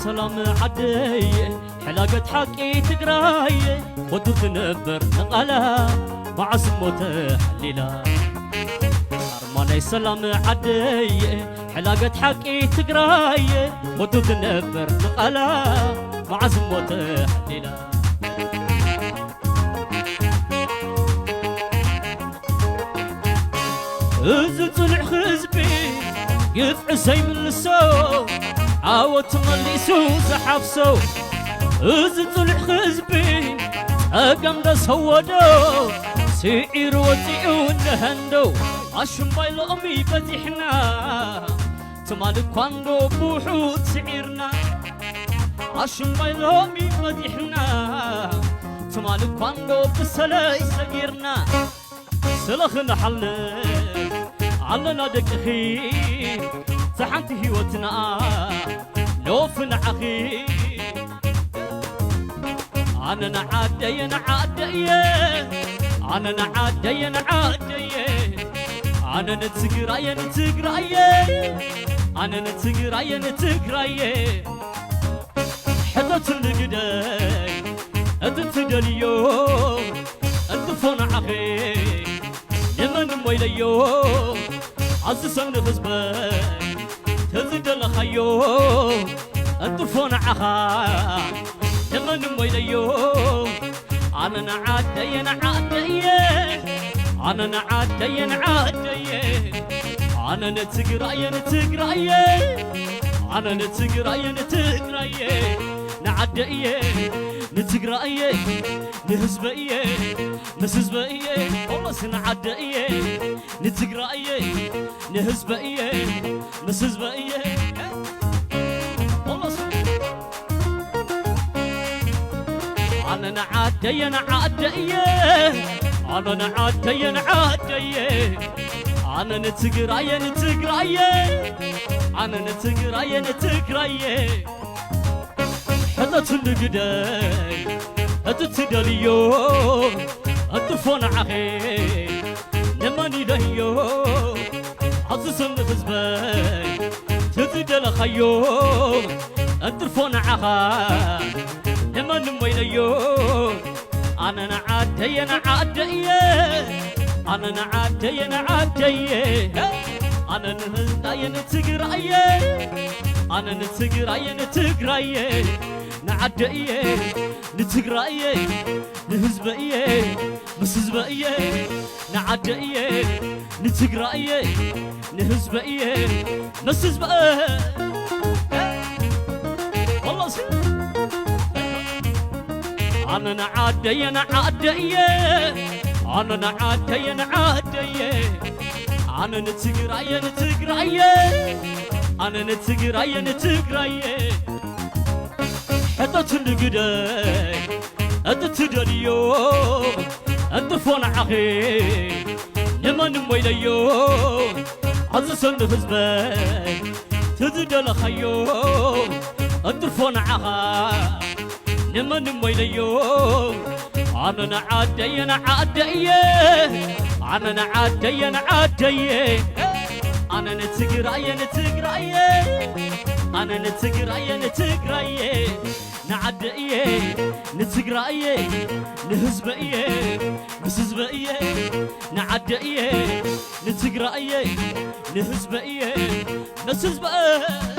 سلام عدي حلاقة حقي تقراي ودو تنبر نقلا مع سموت حليلا أرماني سلام عدي حلاقة حقي تقراي ودو تنبر نقلا مع سموت حليلا إذا طلع خزبي يفع زي من السو عاوت مليسو زحفسو إذا طلع خزبي أقام دا سودو سعير وطيعو نهندو عشم بايلو أمي بديحنا تمالك كواندو بوحو تسعيرنا عشم بايلو أمي بديحنا تمالك كواندو بسلاي سقيرنا سلخنا حلق علنا دقخي سحنت هيوتنا لوفنا عخي أنا نعدي نعدي أنا نعدي نعدي أنا نتقراي نتقراي أنا نتقراي نتقراي حتى تلقدي أتتدليو أتفون عخي يمن مويليو عزسن غزبي تزيد الخيو أتفون عخا يمن مويليو أنا نعدي نعدي أنا نعدي نعدي أنا نتقراي نتقراي أنا نتقراي نتقراي نعدي نتقراي نهزبي نسزبي والله سنعدي نتقراي نهزبي نسزبي والله أنا نعدي نعدي أنا نعدي نعدي أنا نتقراي نتقراي أنا نتقراي نتقراي حتى تلقدي أتتدليو أتفون عخي نماني دهيو عزسن غزبي تزيدل خيو أتفون عخا نماني مويليو أنا نعدي نعدي أنا نعدي نعدي أنا نهزداي نتقراي أنا نتقراي نتقراي نعدي نتقراي نهزبي مسزبي نعدي نتقراي نهزبي مسزبي والله أنا نعدي نعدي أنا نعدي نعدي أنا نتقراي نتقراي أنا نتقراي نتقراي حتى تلقدي أتتدليو أتفون عخي يمن مويليو عزسن غزبي تزيدل خيو أتفون عخا يمن مويليو أنا نعدي نعدي أنا نعدي نعدي أنا نتقراي نتقراي أنا نتقراي نتقراي نعدي نتقراي نهزبي مسزبي نعدي نتقراي نهزبي مسزبي